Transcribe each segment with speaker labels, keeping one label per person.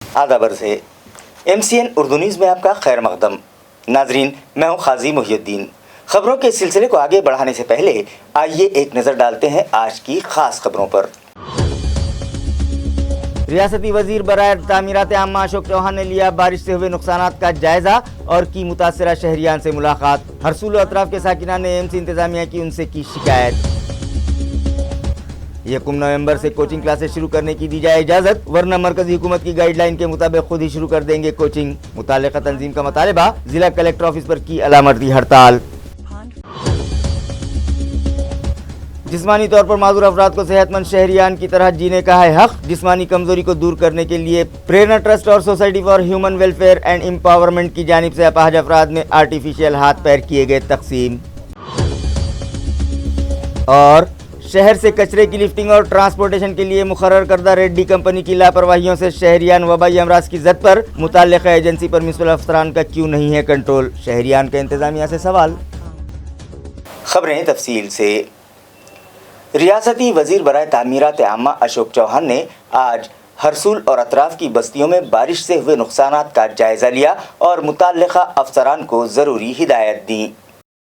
Speaker 1: आदाब से MCN Urdu news में आपका खैर मकदम। नाजरीन, मैं हूं काजी मुहियुद्दीन। खबरों के सिलसिले को आगे बढ़ाने से पहले आइए एक नज़र डालते हैं आज की खास खबरों पर। रियासती वजीर बराए तामीरात आम्मा अशोक चौहान ने लिया बारिश से हुए नुकसानात का जायजा और की मुतासरा शहरियान से मुलाकात। हरसूल और अतराफ के साकिनान ने AMC इंतजामिया की उनसे की शिकायत। 1 नवंबर से कोचिंग क्लासेस शुरू करने की दी जाए इजाजत, वरना मरकजी हुकूमत की गाइडलाइन के मुताबिक खुद ही शुरू कर देंगे कोचिंग। मुताल्लिका तंजीम का मुतालबा, जिला कलेक्टर ऑफिस पर की अलामती हड़ताल। जिस्मानी तौर पर माजूर अफराद को सेहतमंद शहरियान की तरह जीने का है हक। जिस्मानी कमजोरी को दूर करने के लिए प्रेरणा ट्रस्ट और society for human welfare and empowerment की जानिब से अपाहज अफराद में आर्टिफिशियल हाथ पैर किए गए तकसीम। और शहर से कचरे की लिफ्टिंग और ट्रांसपोर्टेशन के लिए मुकर्रर करदा रेड्डी कंपनी की लापरवाहियों से शहरियान वबाई अमराज की जद पर मुताल्लिका एजेंसी पर म्युनिसिपल अफसरान का क्यों नहीं है कंट्रोल, शहरियान का इंतजामिया से सवाल। खबरें तफसील से। रियासती वजीर बराए तामीरात आम्मा अशोक चौहान ने आज हरसूल और अतराफ की बस्तियों में बारिश से हुए नुकसानात का जायजा लिया और मुताल्लिका अफसरान को ज़रूरी हिदायत दी।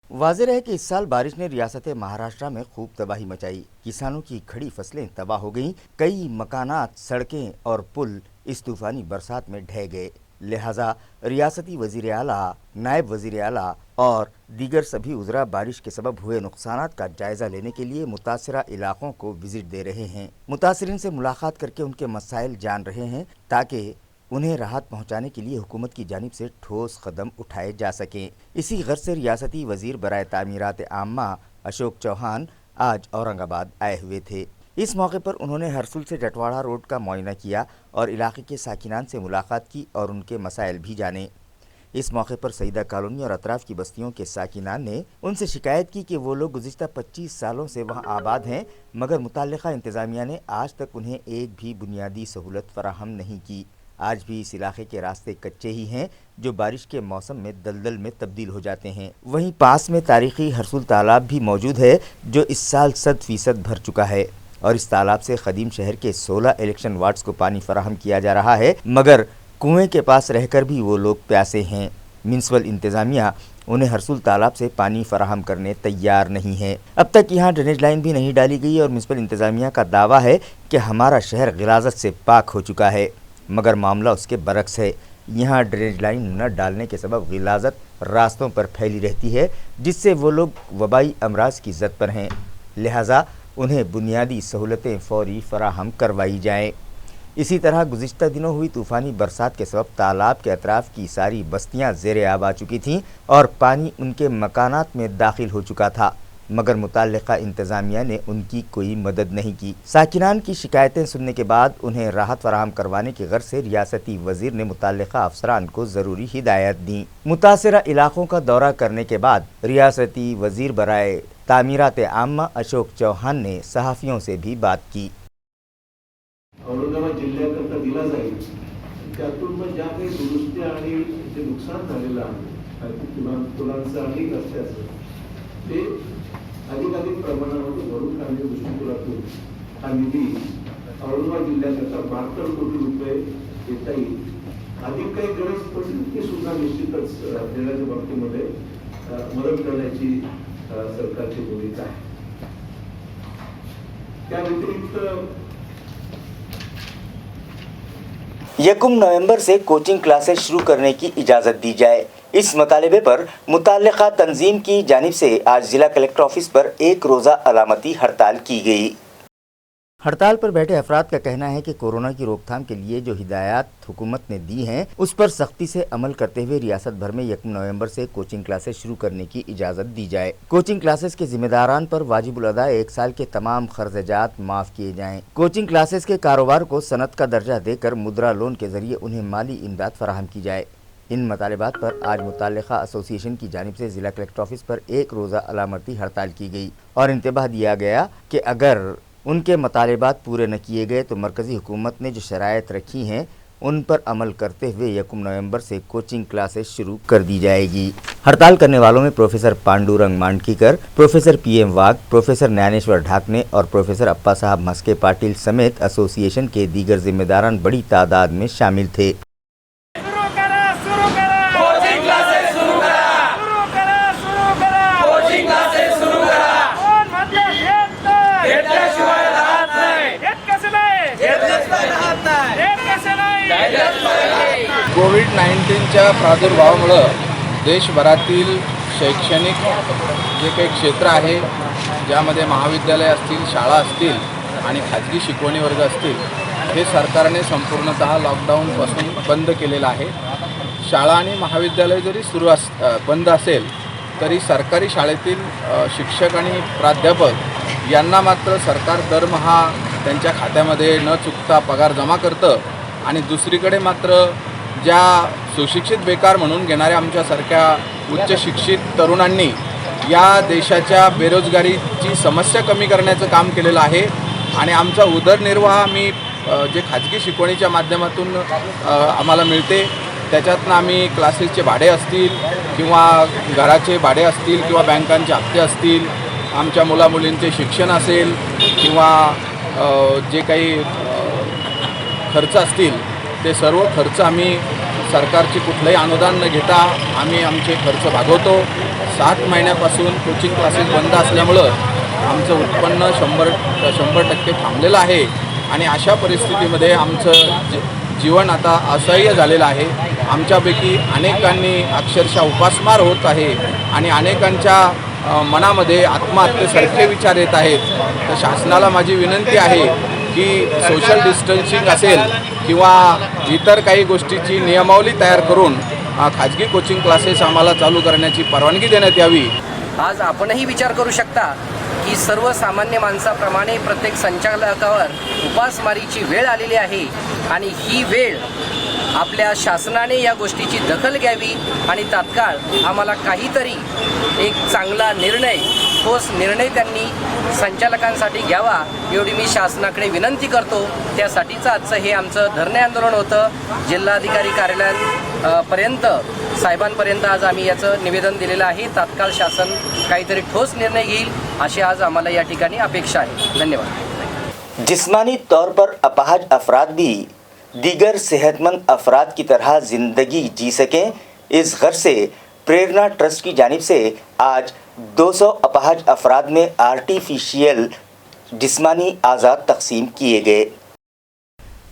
Speaker 1: वाज़ेह है कि इस साल बारिश ने रियासत महाराष्ट्र में खूब तबाही मचाई। किसानों की खड़ी फसलें तबाह हो गईं, कई मकानात, सड़कें और पुल इस तूफ़ानी बरसात में ढह गए। लिहाजा रियासती वज़ीर आला, नायब वज़ीर आला और दीगर सभी उज़रा बारिश के सबब हुए नुकसानात का जायज़ा लेने के लिए मुतासरा इलाक़ों को विज़िट दे रहे हैं। मुतासरीन से मुलाकात करके उनके मसाइल जान रहे हैं ताकि उन्हें राहत पहुंचाने के लिए हुकूमत की जानिब से ठोस कदम उठाए जा सकें। इसी गर्ज से रियासती वज़ीर बराए तामीरात आम्मा अशोक चौहान आज औरंगाबाद आए हुए थे। इस मौके पर उन्होंने हरसूल से जटवाड़ा रोड का मुआयना किया और इलाके के साकिनान से मुलाकात की और उनके मसाइल भी जाने। इस मौके पर सईदा कॉलोनी और अतराफ की बस्तियों के साकिनान ने उनसे शिकायत की कि वो लोग गुज़िश्ता 25 सालों से वहाँ आबाद हैं, मगर मुताल्लिका इंतज़ामिया ने आज तक उन्हें एक भी बुनियादी सहूलत फराहम नहीं की। आज भी इस इलाके के रास्ते कच्चे ही हैं जो बारिश के मौसम में दलदल में तब्दील हो जाते हैं। वहीं पास में तारीखी हरसूल तालाब भी मौजूद है जो इस साल 100% भर चुका है और इस तालाब से ख़दीम शहर के 16 इलेक्शन वार्ड्स को पानी फराहम किया जा रहा है, मगर कुएं के पास रहकर भी वो लोग प्यासे हैं। म्युनिसिपल इंतज़ामिया उन्हें हरसूल तालाब से पानी फराहम करने तैयार नहीं है। अब तक यहाँ ड्रेनेज लाइन भी नहीं डाली गई और म्युनिसिपल इंतज़ामिया का दावा है कि हमारा शहर गिलाज़त से पाक हो चुका है, मगर मामला उसके बरक्स है। यहाँ ड्रेनेज लाइन न डालने के सबब गिलाज़त रास्तों पर फैली रहती है, जिससे वो लोग वबाई अमराज की जद पर हैं। लिहाजा उन्हें बुनियादी सहूलतें फौरी फराहम करवाई जाएँ। इसी तरह गुज़िश्ता दिनों हुई तूफ़ानी बरसात के सबब तालाब के अतराफ़ की सारी बस्तियाँ ज़ेरे आब आ चुकी थीं और पानी उनके मकानात में दाखिल हो चुका था, मगर मुताल्लिका इंतज़ामिया ने उनकी कोई मदद नहीं की। साकिनान की शिकायतें सुनने के बाद उन्हें राहत फराहम करवाने की गर्ज से रियासती वज़ीर ने मुताल्लिका अफसरान को ज़रूरी हिदायत दी। मुतासरा इलाक़ों का दौरा करने के बाद रियासती वज़ीर बराए तामीरात आम्मा अशोक चौहान ने सहाफ़ियों से भी बात की।
Speaker 2: औरंगाबाद जिल्ह्याकरता दिला जाईल, त्यातून मग ज्या काही दुरुस्ती आणि जे नुकसान झालेलं आहे पुलांचं आणि रस्त्याचं ते अधिकाधिक प्रमाणामध्ये भरून काढण्याच्या दृष्टिकोनातून हा निधी औरंगाबाद जिल्ह्याकरता 72 कोटी रुपये देता येईल। अधिक काही गरज पडली ती सुद्धा निश्चितच देण्याच्या बाबतीमध्ये मदत करण्याची सरकारची भूमिका आहे। त्या व्यतिरिक्त
Speaker 1: 1 नवंबर से कोचिंग क्लासेस शुरू करने की इजाज़त दी जाए। इस मुतालबे पर मुताल्लिका तंजीम की जानिब से आज जिला कलेक्टर ऑफिस पर एक रोज़ा अलामती हड़ताल की गई। हड़ताल पर बैठे अफराद का कहना है कि कोरोना की रोकथाम के लिए जो हिदायत हुकूमत ने दी हैं उस पर सख्ती से अमल करते हुए रियासत भर में 1 नवंबर से कोचिंग क्लासेस शुरू करने की इजाज़त दी जाए। कोचिंग क्लासेस के जिम्मेदारान पर वाजिबुल अदा 1 साल के तमाम खर्चात माफ़ किए जाएँ। कोचिंग क्लासेस के कारोबार को सनत का दर्जा देकर मुद्रा लोन के जरिए उन्हें माली इमदाद फराहम की जाए। इन मतलबात पर आज मुताल्लिका एसोसिएशन की जानिब से जिला कलेक्टर ऑफिस पर एक रोज़ा अलामती हड़ताल की गई और इंतबाह दिया गया कि अगर उनके मतलबात पूरे न किए गए तो मरकज़ी हुकूमत ने जो शराइत रखी हैं उन पर अमल करते हुए 1 नवंबर से कोचिंग क्लासेस शुरू कर दी जाएगी। हड़ताल करने वालों में प्रोफेसर पांडुरंग मांडकीकर, प्रोफेसर पीएम वाघ, प्रोफेसर ज्ञानेश्वर ढाकने और प्रोफेसर अप्पा साहब मस्के पाटिल समेत एसोसिएशन के दीगर जिम्मेदारान बड़ी तादाद में शामिल थे।
Speaker 3: कोविड-19च्या प्रादुर्भावामुळं देशभरातील शैक्षणिक जे काही क्षेत्र आहे, ज्यामध्ये महाविद्यालय असतील, शाळा असतील आणि खाजगी शिकवणी वर्ग असतील, हे सरकारने संपूर्णतः लॉकडाऊनपासून बंद केलेलं आहे। शाळा आणि महाविद्यालय जरी बंद असेल तरी सरकारी शाळेतील शिक्षक आणि प्राध्यापक यांना मात्र सरकार दरमहा त्यांच्या खात्यामध्ये न चुकता पगार जमा करतं आणि दुसरीकडे मात्र ज्या सुशिक्षित बेकार म्हणून घेणाऱ्या आमच्यासारख्या उच्च शिक्षित तरुणांनी या देशाच्या बेरोजगारीची समस्या कमी करण्याचं काम केलेलं आहे आणि आमचा उदरनिर्वाह आम्ही जे खाजगी शिकवणीच्या माध्यमातून आम्हाला मिळते त्याच्यातनं आम्ही क्लासेसचे भाडे असतील किंवा घराचे भाडे असतील किंवा बँकांचे हप्ते असतील, आमच्या मुलामुलींचे शिक्षण असेल किंवा जे काही खर्च असतील ते सर्व खर्च आम्ही सरकारची कुठलंही अनुदान न घेता आम्ही आमचे खर्च भागवतो। 7 महिन्यापासून कोचिंग क्लासेस बंद असल्यामुळं आमचं उत्पन्न 100% थांबलेलं आहे आणि अशा परिस्थितीमध्ये आमचं जीवन आता असह्य झालेलं आहे। आमच्यापैकी अनेकांनी अक्षरशः उपासमार होत आहे आणि अनेकांच्या मनामध्ये आत्महत्येसारखे विचार येत आहेत। तर शासनाला माझी विनंती आहे की सोशल डिस्टन्सिंग असेल किंवा इतर काही गोष्टीची नियमावली तयार करून खाजगी कोचिंग क्लासेस आम्हाला चालू करण्याची परवानगी देण्यात यावी।
Speaker 4: आज आपणही विचार करू शकता की सर्वसामान्य माणसाप्रमाणे प्रत्येक संचालकावर उपासमारीची वेळ आलेली आहे आणि ही वेळ आपल्या शासनाने या गोष्टीची दखल घ्यावी आणि तात्काळ आम्हाला काहीतरी एक चांगला निर्णय, ठोस निर्णय त्यांनी संचालकांसाठी घ्यावा एवढी मी शासनाकडे विनंती करतो। त्यासाठीचं आजचं हे आमचं धरणे आंदोलन होतं। जिल्हाधिकारी कार्यालयापर्यंत साहेबांपर्यंत आज आम्ही याचं निवेदन दिलेलं आहे। तात्काळ शासन काहीतरी ठोस निर्णय घेईल अशी आज आम्हाला या ठिकाणी अपेक्षा आहे। धन्यवाद।
Speaker 1: जिस्मानी तौर पर अपाहज अफराद भी दीगर सेहतमंद अफराद की तरह ज़िंदगी जी सकें, इस गर्ज से प्रेरणा ट्रस्ट की जानिब से आज 200 अपाहज अफराद में आर्टिफिशियल जिस्मानी आज़ाद तकसीम किए गए।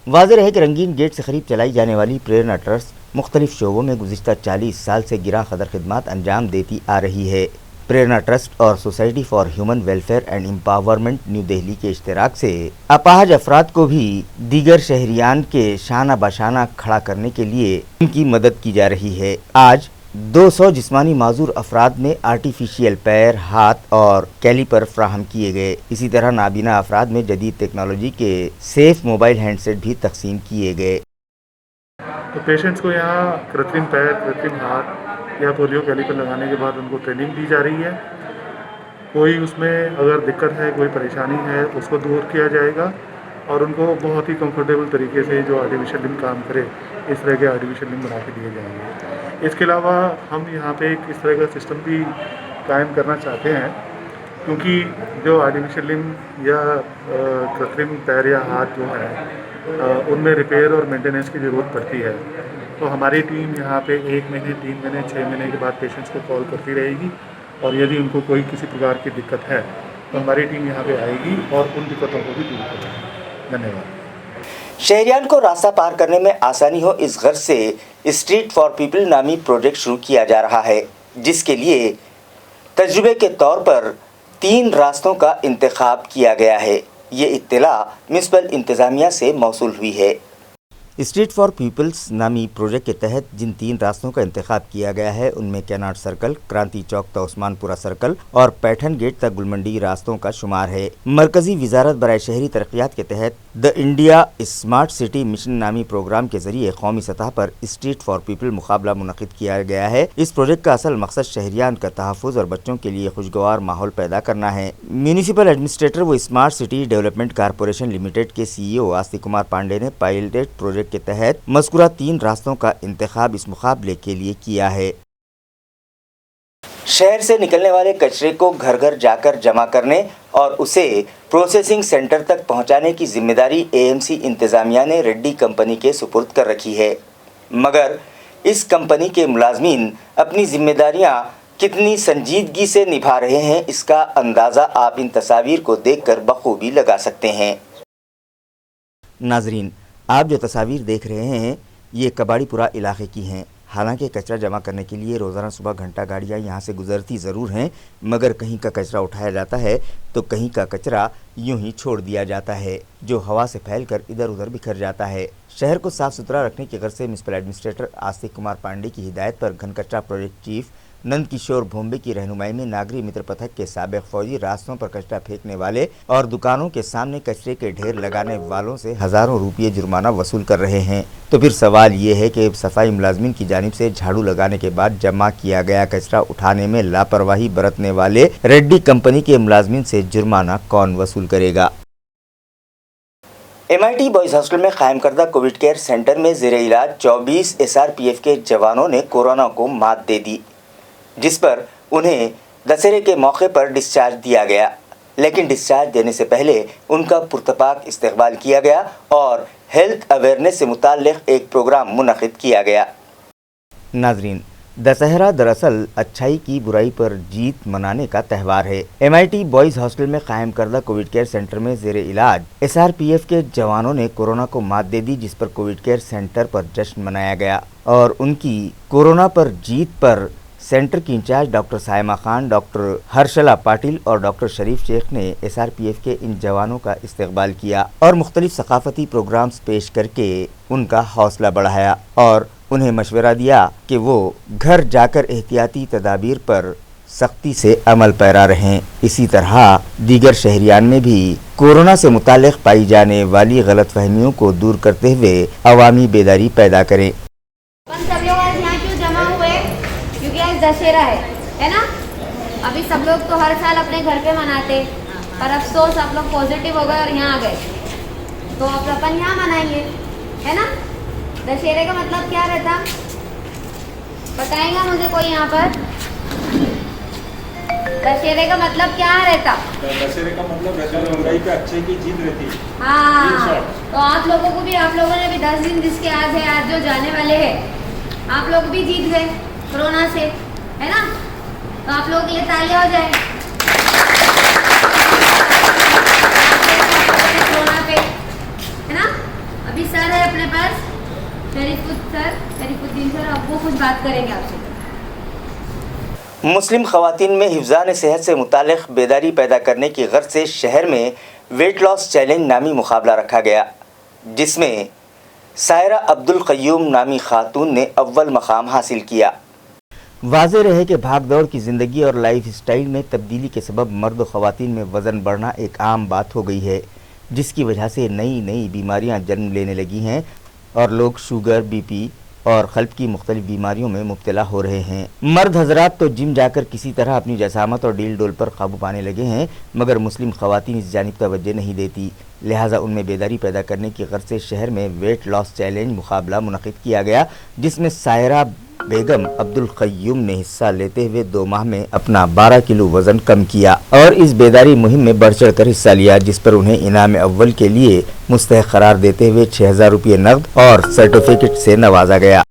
Speaker 1: वाज़ेह है कि रंगीन गेट से करीब चलाई जाने वाली प्रेरणा ट्रस्ट मुख्तलिफ शोबों में गुज़िश्ता 40 साल से गिरा कदर खिदमात अंजाम देती आ रही है। प्रेरणा ट्रस्ट और society for human welfare and empowerment new Delhi के इश्तिराक से अपाहज अफराद को भी दीगर शहरियान के शाना बशाना खड़ा करने के लिए उनकी मदद की जा रही है। आज 200 जिस्मानी माजूर अफराद में आर्टिफिशियल पैर, हाथ और कैलिपर फ्राहम किए गए। इसी तरह नाबीना अफराद में जदीद टेक्नोलॉजी के सेफ मोबाइल हैंडसेट भी तकसीम किए गए।
Speaker 5: तो पेशेंट्स को यहाँ कृत्रिम पैर, कृत्रिम हाथ या पोलियो कैलिपर लगाने के बाद उनको ट्रेनिंग दी जा रही है। कोई उसमें अगर दिक्कत है, कोई परेशानी है, उसको दूर किया जाएगा और उनको बहुत ही कंफर्टेबल तरीके से जो आर्टिफिशियल लिम्ब काम करे इस तरह के आर्टिफिशियल लिम्ब बना के दिए जाएंगे। इसके अलावा हम यहाँ पे एक इस तरह का सिस्टम भी कायम करना चाहते हैं क्योंकि जो आर्टिफिशियल लिम्ब या कृत्रिम पैर या हाथ जो है उनमें रिपेयर और मेंटेनेंस की ज़रूरत पड़ती है। तो हमारी टीम यहाँ पे 1 महीने, 3 महीने, 6 महीने के बाद पेशेंट्स को कॉल करती रहेगी और यदि उनको कोई किसी प्रकार की दिक्कत है तो हमारी टीम यहाँ पे आएगी और उन दिक्कतों को भी दूर करेगी। धन्यवाद।
Speaker 1: शहरियान को रास्ता पार करने में आसानी हो, इस गर्ज से स्ट्रीट फॉर पीपल नामी प्रोजेक्ट शुरू किया जा रहा है, जिसके लिए तजुर्बे के तौर पर 3 रास्तों का इंतखाब किया गया है। ये इत्तला म्युनिसिपल इंतज़ामिया से मौसूल हुई है। स्ट्रीट फॉर पीपल्स नामी प्रोजेक्ट के तहत जिन 3 रास्तों का इंतखाब किया गया है उनमें कैनाट सर्कल, क्रांति चौक तक उस्मानपुरा सर्कल और पैठन गेट तक गुलमंडी रास्तों का शुमार है। मरकजी वजारत बराए शहरी तरक्यात के तहत the India smart city mission नामी प्रोग्राम के जरिए कौमी सतह पर स्ट्रीट फॉर पीपल मुकाबला मुनक़िद किया गया है। इस प्रोजेक्ट का असल मकसद शहरियान का तहफ़्फ़ुज़ और बच्चों के लिए खुशगवार माहौल पैदा करना है। म्यूनिसिपल एडमिनिस्ट्रेटर व smart city development corporation limited के CEO आस्तिक कुमार पांडे ने पायलट प्रोजेक्ट प्रोजेक्ट के तहत मज़कूरा 3 रास्तों का इंतखाब इस मुकाबले के लिए किया है। शहर से निकलने वाले कचरे को घर घर जाकर जमा करने और उसे प्रोसेसिंग सेंटर तक पहुंचाने की जिम्मेदारी एएमसी इंतज़ामिया ने रेड्डी कंपनी के सुपुर्द कर रखी है, मगर इस कंपनी के मुलाजमीन अपनी जिम्मेदारियां कितनी संजीदगी से निभा रहे हैं, इसका अंदाज़ा आप इन तस्वीर को देखकर बखूबी लगा सकते हैं। नाजरीन, आप जो तस्वीर देख रहे हैं ये कबाड़ीपुरा इलाके की हैं। हालांकि कचरा जमा करने के लिए रोज़ाना सुबह घंटा गाड़ियाँ यहाँ से गुजरती ज़रूर हैं, मगर कहीं का कचरा उठाया जाता है तो कहीं का कचरा यूं ही छोड़ दिया जाता है, जो हवा से फैलकर इधर उधर बिखर जाता है। शहर को साफ़ सुथरा रखने की गर्ज से म्युनिसिपल एडमिनिस्ट्रेटर आस्तिक कुमार पांडे की हिदायत पर घन कचरा प्रोजेक्ट चीफ नंद किशोर भोंबे की रहनुमाई में नागरी मित्र पथक के साबिक फौजी रास्तों पर कचरा फेंकने वाले और दुकानों के सामने कचरे के ढेर लगाने वालों से हज़ारों रुपये जुर्माना वसूल कर रहे हैं। तो फिर सवाल ये है कि सफाई मुलाजमीन की जानिब से झाड़ू लगाने के बाद जमा किया गया कचरा उठाने में लापरवाही बरतने वाले रेड्डी कंपनी के मुलाजमीन से जुर्माना कौन वसूल करेगा। MIT बॉयज़ हॉस्टल में कायम करदा कोविड केयर सेंटर में ज़ेरे इलाज 24 SRPF के जवानों ने कोरोना को मात दे दी, जिस पर उन्हें दशहरे के मौके पर डिस्चार्ज दिया गया। लेकिन डिस्चार्ज देने से पहले उनका पुरतपाक इस्तकबाल किया गया और हेल्थ अवेयरनेस से मुताल्लिक़ एक प्रोग्राम मुनक़िद किया गया। नाजरीन, दशहरा दरअसल अच्छाई की बुराई पर जीत मनाने का त्यौहार है। MIT बॉयज़ हॉस्टल में कायम करदा कोविड केयर सेंटर में ज़ेरे इलाज SRPF के जवानों ने कोरोना को मात दे दी, जिस पर कोविड केयर सेंटर पर जश्न मनाया गया और उनकी कोरोना पर जीत पर सेंटर की incharge doctor Saima Khan, doctor Harshala Patil और डॉक्टर शरीफ शेख ने SRPF के इन जवानों का इस्तकबाल किया और मुख्तलिफ सकाफती प्रोग्राम्स पेश करके उनका हौसला बढ़ाया और उन्हें मशवरा दिया कि वो घर जाकर एहतियाती तदाबीर पर सख्ती से अमल पैरा रहें। इसी तरह दीगर शहरियान में भी कोरोना से मुताल्लिक़ पाई जाने वाली गलत फहमियों को दूर करते हुए अवामी बेदारी पैदा करें।
Speaker 6: दशहरा है ना। अभी सब लोग तो हर साल अपने घर पे मनाते, पर अफसोस आप लोग पॉजिटिव हो गए और यहाँ आ गए, तो अब अपन यहाँ मनाएंगे, है ना। दशहरे का मतलब क्या रहता, बताएगा मुझे कोई यहाँ पर? दशहरे का मतलब क्या रहता?
Speaker 7: दशहरे का मतलब बुराई पे अच्छे की जीत रहती है।
Speaker 6: हाँ, तो आप लोगों को भी, आप लोगों ने भी 10 दिन जिसके आज है, आज जो जाने वाले हैं, आप लोग भी जीत गए कोरोना से, है ना। तो आप लोगों के लिए तालियां हो जाए कोरोना पे, है ना। अभी सर है अपने पास, शरीफुद्दीन सर, अब वो कुछ बात करेंगे आपसे।
Speaker 1: मुस्लिम ख़वातीन में हिफ़्ज़ान सेहत से मुताल्लिक़ बेदारी पैदा करने की गर्ज से शहर में वेट लॉस चैलेंज नामी मुकाबला रखा गया, जिसमें सायरा अब्दुल क़य्यूम नामी खातून ने अव्वल मकाम हासिल किया। वाज़ेह रहे कि भाग दौड़ की ज़िंदगी और लाइफ स्टाइल में तब्दीली के सबब मर्द और ख़वातीन में वज़न बढ़ना एक आम बात हो गई है, जिसकी वजह से नई नई बीमारियां जन्म लेने लगी हैं और लोग शुगर, BP और क़ल्ब की मुख्तलिफ बीमारियों में मुब्तला हो रहे हैं। मर्द हजरात तो जिम जाकर किसी तरह अपनी जसामत और डील डोल पर काबू पाने लगे हैं, मगर मुस्लिम ख़वातीन इस जानिब तवज्जो नहीं देती, लिहाजा उनमें बेदारी पैदा करने की गर्ज से शहर में वेट लॉस चैलेंज मुकाबला मुनक़िद किया गया, जिसमें सायरा बेगम अब्दुल क़य्यूम ने हिस्सा लेते हुए 2 माह में अपना 12 किलो वज़न कम किया और इस बेदारी मुहिम में बढ़ चढ़ कर हिस्सा लिया, जिस पर उन्हें इनाम अव्वल के लिए मुस्तहक़ करार देते हुए 6000 रुपये नकद और सर्टिफिकेट से नवाजा गया।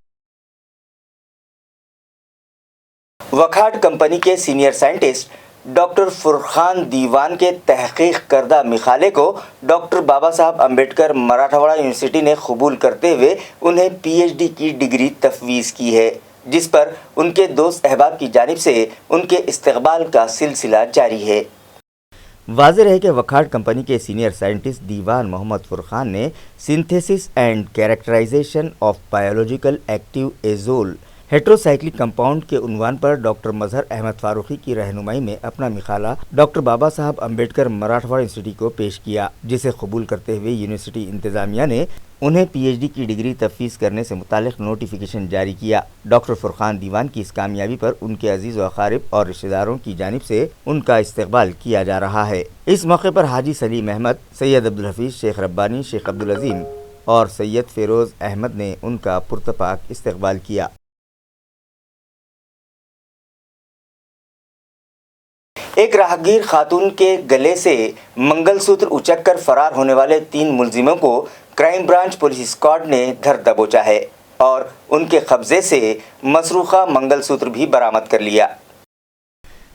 Speaker 1: वखाट कंपनी के सीनियर साइंटिस्ट डॉक्टर फुरखान दीवान के तहकीक करदा मिखाले को डॉक्टर बाबा साहब अम्बेडकर मराठवाड़ा यूनिवर्सिटी ने कबूल करते हुए उन्हें PhD की डिग्री तफवीज़ की है, जिस पर उनके दोस्त अहबाब की जानिब से उनके इस्तकबाल का सिलसिला जारी है। वाज़ेह है कि वखाट कंपनी के सीनियर साइंटिस्ट दीवान मोहम्मद फुरखान ने synthesis and characterization of biological active azole heterocyclic compound के उन्वान पर डॉक्टर मजहर अहमद फारूकी की रहनुमाई में अपना मिखाला डॉक्टर बाबा साहब अम्बेडकर मराठवाड़ा यूनिवर्सिटी को पेश किया, जिसे कबूल करते हुए यूनिवर्सिटी इंतज़ामिया ने उन्हें PhD की डिग्री तफवीज़ करने से मुतालिक नोटिफिकेशन जारी किया। डॉक्टर फुरखान दीवान की इस कामयाबी पर उनके अजीज़ व अकारिब और रिश्तेदारों की जानिब से उनका इस्तकबाल किया जा रहा है। इस मौके पर हाजी सलीम अहमद, सैयद अब्दुल हफीज़, शेख रब्बानी, शेख अब्दुल अजीम, और सैयद फेरोज़ अहमद ने उनका पुरतपाक इस्तकबाल किया। एक राहगीर खातून के गले से मंगलसूत्र उचककर फरार होने वाले 3 मुलजिमों को क्राइम ब्रांच पुलिस स्क्वाड ने धर दबोचा है और उनके कब्जे से मसरूखा मंगलसूत्र भी बरामद कर लिया।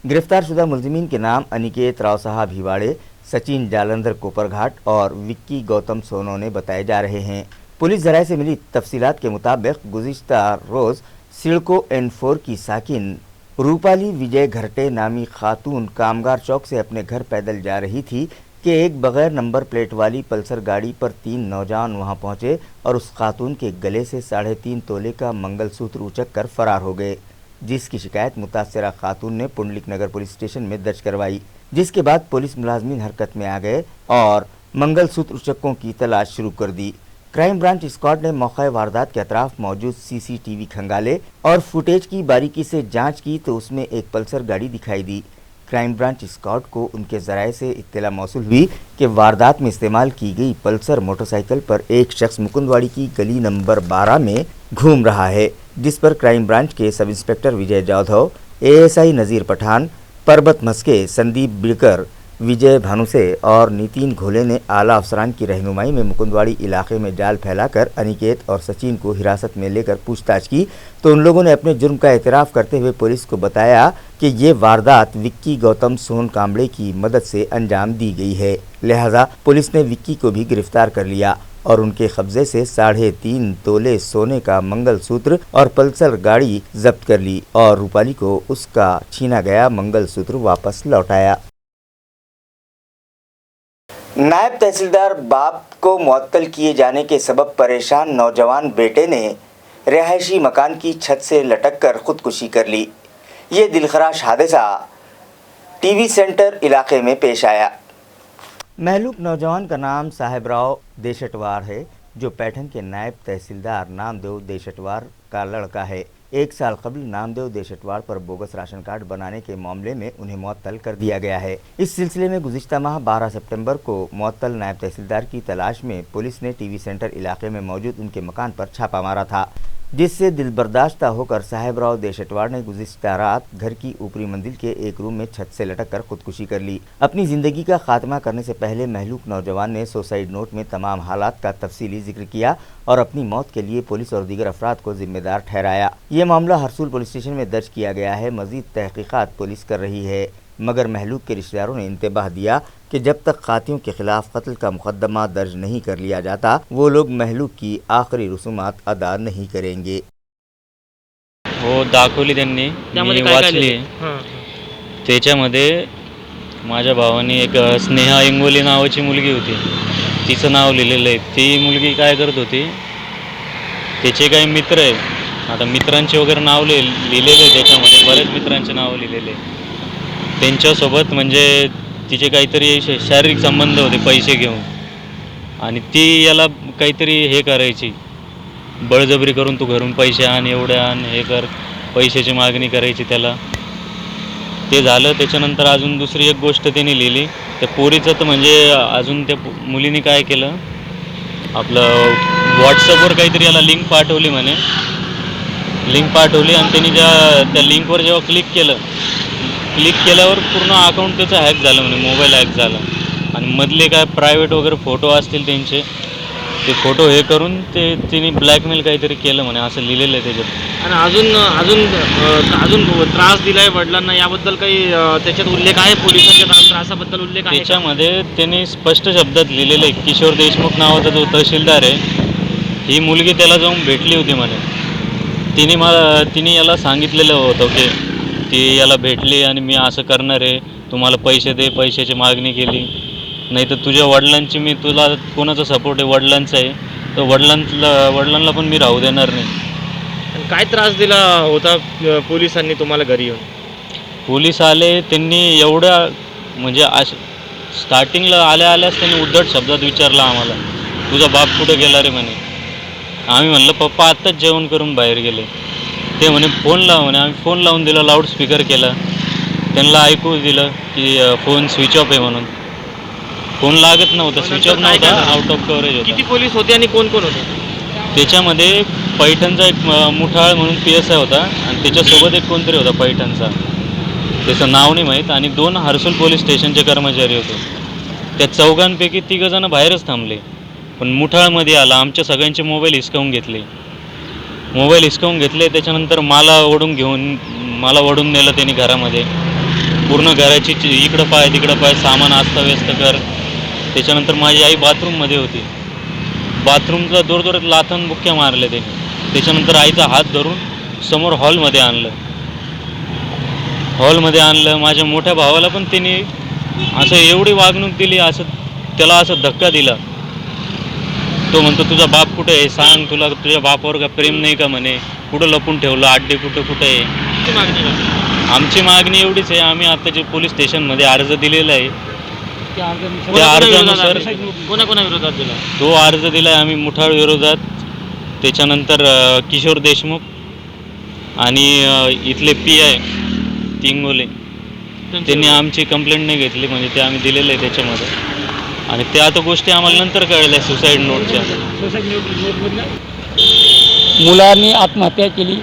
Speaker 1: गिरफ्तार शुदा मुलजिमीन के नाम अनिकेत राव साहब हिवाड़े, सचिन जालंधर कोपरघाट और विक्की गौतम सोनोने बताए जा रहे हैं। पुलिस जराये से मिली तफसीलात के मुताबिक गुज़िश्ता रोज़ सिड़को N4 की साकिन रूपाली विजय घरटे नामी खातून कामगार चौक से अपने घर पैदल जा रही थी कि एक बगैर नंबर प्लेट वाली पल्सर गाड़ी पर 3 नौजवान वहां पहुंचे और उस खातून के गले से 3.5 तोले का मंगलसूत्र उचक कर फरार हो गए, जिसकी शिकायत मुतासरा खातून ने पुंडलिक नगर पुलिस स्टेशन में दर्ज करवाई। जिसके बाद पुलिस मुलाजमीन हरकत में आ गए और मंगलसूत्र उचक्कों की तलाश शुरू कर दी। क्राइम ब्रांच स्क्वाड ने मौके वारदात के अतराफ मौजूद CCTV खंगाले और फुटेज की बारीकी से जांच की तो उसमें एक पल्सर गाड़ी दिखाई दी। क्राइम ब्रांच स्क्वाड को उनके ज़राए से इत्तला मौसूल हुई कि वारदात में इस्तेमाल की गई पल्सर मोटरसाइकिल पर एक शख्स मुकुंदवाड़ी की गली नंबर 12 में घूम रहा है, जिस पर क्राइम ब्रांच के sub inspector Vijay Jadhav, ASI नज़ीर पठान, परबत मस्के, संदीप बिड़कर, विजय भानुसे और नितिन घोले ने आला अफसरान की रहनुमाई में मुकुंदवाड़ी इलाके में जाल फैलाकर अनिकेत और सचिन को हिरासत में लेकर पूछताछ की तो उन लोगों ने अपने जुर्म का एतराफ़ करते हुए पुलिस को बताया कि ये वारदात विक्की गौतम सोन कांबड़े की मदद से अंजाम दी गई है। लिहाजा पुलिस ने विक्की को भी गिरफ्तार कर लिया और उनके कब्जे से 3.5 तोले सोने का मंगलसूत्र और पल्सर गाड़ी जब्त कर ली और रूपाली को उसका छीना गया मंगलसूत्र वापस लौटाया। नायब तहसीलदार बाप को मुअत्तल किए जाने के सबब परेशान नौजवान बेटे ने रिहायशी मकान की छत से लटककर खुदकुशी कर ली। ये दिलखराश हादसा टीवी सेंटर इलाके में पेश आया। महलूक नौजवान का नाम साहिबराव देशटवार है, जो पैठन के नायब तहसीलदार नामदेव देशटवार का लड़का है। 1 साल कबल नामदेव देशटवार पर बोगस राशन कार्ड बनाने के मामले में उन्हें मुअत्तल कर दिया गया है। इस सिलसिले में गुज़िश्ता माह 12 सितंबर को मुअत्तल नायब तहसीलदार की तलाश में पुलिस ने टीवी सेंटर इलाके में मौजूद उनके मकान पर छापा मारा था, जिससे दिलबर्दाश्ता होकर साहिबराव देशटवार ने गुज़िश्ता रात घर की ऊपरी मंजिल के एक रूम में छत से लटक कर खुदकुशी कर ली। अपनी ज़िंदगी का खात्मा करने से पहले महलूक नौजवान ने सुसाइड नोट में तमाम हालात का तफसीली जिक्र किया और अपनी मौत के लिए पुलिस और दीगर अफराद को जिम्मेदार ठहराया। ये मामला हरसूल पुलिस स्टेशन में दर्ज किया गया है। मज़ीद तहकीकात पुलिस कर रही है, मगर महलूक के रिश्तेदारों ने इंतबाह दिया कि जब तक खातियों के खिलाफ कत्ल का मुकदमा दर्ज नहीं कर लिया जाता वो लोग महलूक की आखिरी रसूमात अदा नहीं करेंगे।
Speaker 8: हो दाखवली त्यांनी, मी वाचली। त्याच्यामध्ये माझ्या भावाने एक स्नेहा इंगोली नावाची मुलगी होती, तिचं नाव लिहिलेलं आहे। ती मुलगी काय करत होती, त्याचे काही मित्र आहे, आता मित्रांचे वगैरे नाव लिहिलेले आहे त्याच्यामध्ये, बरेच मित्रांचे नाव लिहिलेले आहे। त्यांच्यासोबत म्हणजे तिचे काहीतरी शारीरिक संबंध होते पैसे घेऊन, आणि ती याला काहीतरी हे करायची, बळजबरी करून तू घरून पैसे आण, एवढे आण, हे कर, पैशाची मागणी करायची त्याला। ते झालं। त्याच्यानंतर अजून दुसरी एक गोष्ट त्यांनी लिहिली, त्या पोरीचं तर म्हणजे अजून त्या मुलीने काय केलं, आपलं व्हॉट्सअपवर काहीतरी याला लिंक पाठवली म्हणे, लिंक पाठवली आणि त्यांनी त्या लिंकवर जेव्हा क्लिक केल्यावर पूर्ण अकाउंट त्याचं हॅक झालं म्हणे, मोबाईल हॅक झाला आणि मधले काय प्रायव्हेट वगैरे फोटो असतील त्यांचे, ते फोटो हे करून तिने ब्लॅकमेल काहीतरी केलं म्हणे, असं लिहिलेलं आहे त्याच्यात।
Speaker 9: आणि अजून त्रास दिलाय वडिलांना, याबद्दल काही त्याच्यात उल्लेख आहे, पोलिसांच्या त्रासाबद्दल उल्लेख आहे?
Speaker 8: त्याच्यामध्ये त्यांनी स्पष्ट शब्दात लिहिलेलं आहे, किशोर देशमुख नावाचा जो तहसीलदार आहे, ही मुलगी त्याला जाऊन भेटली होती म्हणे। तिने याला सांगितलेलं होतं की ती याला भेटली आणि मी असं करणार आहे, तुम्हाला पैसे दे, पैशाची मागणी केली, नाही तर तुझ्या वडिलांची, मी तुला कोणाचा सपोर्ट आहे, वडिलांचा आहे, तर वडिलांना पण मी राहू देणार नाही।
Speaker 9: काय त्रास दिला होता पोलिसांनी तुम्हाला घरी येऊन?
Speaker 8: पोलीस आले, त्यांनी एवढ्या म्हणजे स्टार्टिंगला आल्याच त्यांनी उद्धट शब्दात विचारलं आम्हाला, तुझा बाप कुठे गेला रे म्हणे। आम्ही म्हणलं पप्पा आत्ताच जेवण करून बाहेर गेले। ते म्हणे फोन लाव म्हणे, आम्ही फोन लावून दिला, लाऊडस्पीकर केला, त्यांना ऐकू दिलं की फोन स्विच ऑफ आहे म्हणून। फोन लागत नव्हता, स्विच ऑफ नव्हता, आउट ऑफ कव्हरेज
Speaker 9: किती
Speaker 8: होता.
Speaker 9: पोलीस होते आणि कोण कोण होते?
Speaker 8: त्याच्यामध्ये पैठणचा एक मुठाळ म्हणून PSI होता आणि त्याच्यासोबत एक कोणतरी होता पैठणचा, त्याचं नाव नाही माहीत, आणि 2 हर्सूल पोलीस स्टेशनचे कर्मचारी होते. त्या चौघांपैकी 3 जण बाहेरच थांबले, पण मुठाळमध्ये आला, आमच्या सगळ्यांचे मोबाईल हिसकावून घेतले. त्याच्यानंतर मला ओढून नेलं त्यांनी घरामध्ये. पूर्ण घराची इकडं पाय सामान अस्ताव्यस्त कर. त्याच्यानंतर माझी आई बाथरूममध्ये होती, बाथरूमला जोरजोरात लाथन बुक्क्या मारल्या त्यांनी. त्याच्यानंतर आईचा हात धरून समोर हॉलमध्ये आणलं. माझ्या मोठ्या भावाला पण त्यांनी असं एवढी वागणूक दिली, त्याला असं धक्का दिला. तो म्हणतो तुझा बाप कुठे आहे, सांग, तुझ्या बापावर का प्रेम नाही का म्हणे, कुठं लपून ठेवलं, अड्डे कुठं आहे.
Speaker 9: किती मागणी आहे?
Speaker 8: आमची मागणी एवढीच आहे, आम्ही आता जे पोलीस स्टेशनमध्ये अर्ज दिलेला आहे त्या अर्जानुसार
Speaker 9: कोणाविरोधात दिला?
Speaker 8: तो अर्ज दिला आहे आम्ही मुठाळ विरोधात, त्याच्यानंतर किशोर देशमुख आणि इथले PI तिंगोले, त्यांनी आमची कंप्लेंट नाही घेतली, म्हणजे ते आम्ही दिलेलं आहे त्याच्यामध्ये. आणि त्या आता गोष्टी आम्हाला नंतर कळल्या सुसाईड नोटच्या.
Speaker 10: मुलांनी आत्महत्या केली.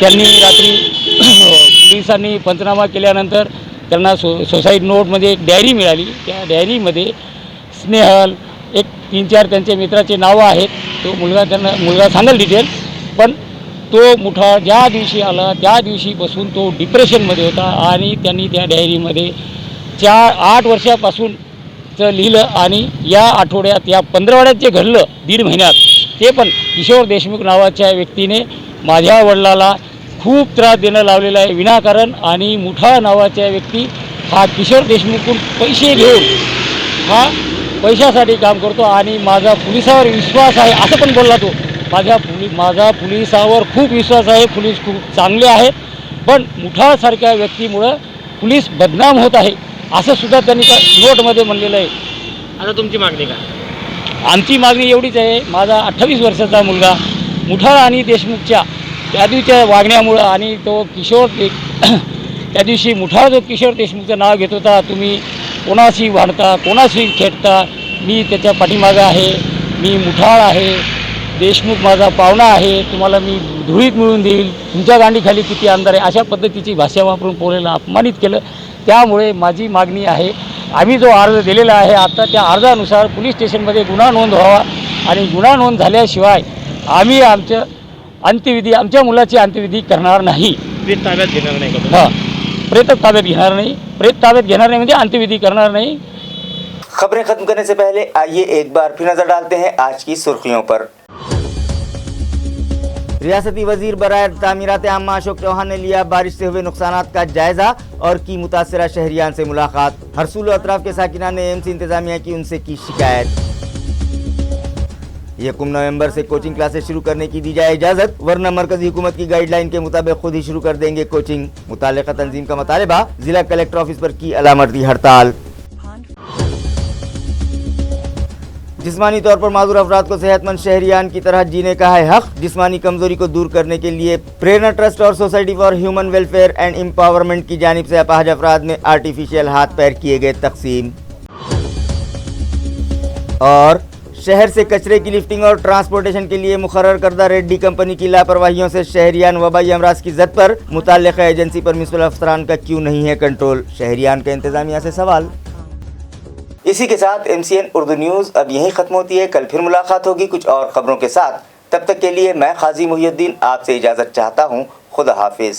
Speaker 10: त्यांनी रात्री पोलिसांनी पंचनामा केल्यानंतर त्यांना सुसाईड नोटमध्ये एक डायरी मिळाली. त्या डायरीमध्ये स्नेहल, एक 3-4 त्यांच्या मित्राचे नावं आहेत. तो मुलगा सांगेल डिटेल, पण तो मुठा ज्या दिवशी आला त्या दिवशीपासून तो डिप्रेशनमध्ये होता. आणि त्यांनी त्या डायरीमध्ये 8 वर्षापासूनचं लिहिलं, आणि या आठवड्यात, या 15 जे घडलं 1.5 महिन्यात, ते पण किशोर देशमुख नावाच्या व्यक्तीने माझ्या वडिलाला खूप त्रास देणं लावलेला आहे विनाकारण. आणि मुठा नावाच्या व्यक्ती हा किशोर देशमुखकडून पैसे घेऊन हा पैशासाठी काम करतो, आणि माझा पोलिसावर विश्वास आहे असं पण बोलला तो. माझा पोलिसावर खूप विश्वास आहे, पोलीस खूप चांगले आहेत, पण मुठासारख्या व्यक्तीमुळं पोलीस बदनाम होत आहे असं सुद्धा त्यांनी त्या नोटमध्ये म्हणलेलं आहे.
Speaker 9: आता तुमची मागणी काय?
Speaker 10: आमची मागणी एवढीच आहे, माझा 28 वर्षाचा मुलगा मुठाळ आणि देशमुखच्या त्या दिवशीच्या वागण्यामुळं, आणि तो त्या दिवशी मुठाळ जो किशोर देशमुखचं नाव घेत होता, तुम्ही कोणाशी भांडता, कोणाशी खेळता, मी त्याच्या पाठीमागं आहे, मी मुठाळ आहे, देशमुख माझा पाहुणा आहे, तुम्हाला मी धुळीत मिळून देईल, तुमच्या गांडीखाली किती आमदार आहे, अशा पद्धतीची भाषा वापरून पोलेला अपमानित केलं. त्यामुळे माझी मागणी आहे, आम्ही जो अर्ज दिलेला आहे आता, त्या अर्जानुसार पोलीस स्टेशनमध्ये गुन्हा नोंद व्हावा, आणि गुन्हा नोंद झाल्याशिवाय आम्ही आमच्या मुलाची अंत्यविधी करणार नाही.
Speaker 9: प्रेत ताब्यात घेणार नाही का?
Speaker 10: हां, प्रेत ताब्यात घेणार नाही म्हणजे अंत्यविधी करणार नहीं.
Speaker 1: खबरें खत्म करने से पहले आइए एक बार फिर नजर डालते हैं आज की सुर्खियों पर। रियासती वजीर बराए तामीरात आम्मा अशोक चौहान ने लिया बारिश से हुए नुकसानात का जायजा और की मुतासरा शहरियान से मुलाकात। हरसूल और अतराफ के साकिना ने एम्स इंतजामिया की उनसे की शिकायत। 1 नवंबर से कोचिंग क्लासेस शुरू करने की दी जाए इजाजत, वरना मरकजी हुकूमत की गाइडलाइन के मुताबिक खुद ही शुरू कर देंगे कोचिंग। मुतालिका तंजीम का मुतालिबा, जिला कलेक्टर ऑफिस पर की अलामती हड़ताल। जिस्मानी तौर पर माजूर अफराद को सेहतमंद शहरियान की तरह जीने का है हक। जिस्मानी कमजोरी को दूर करने के लिए प्रेरणा ट्रस्ट और society for human welfare and empowerment की जानिब से अपाहज अफराद में आर्टिफिशियल हाथ पैर किए गए तकसीम। और शहर से कचरे की लिफ्टिंग और ट्रांसपोर्टेशन के लिए मुकर्रर करदा रेड्डी कंपनी की लापरवाहियों से शहरियान वबाई अमराज की जद पर मुताल्लिका एजेंसी पर म्युनिसिपल अफसरान का क्यों नहीं है कंट्रोल, शहरियान का इंतजामिया से सवाल। इसी के साथ MCN उर्दू न्यूज़ अब यहीं ख़त्म होती है। कल फिर मुलाकात होगी कुछ और ख़बरों के साथ। तब तक के लिए मैं काजी मुहिउद्दीन आपसे इजाज़त चाहता हूँ। खुदा हाफिज़।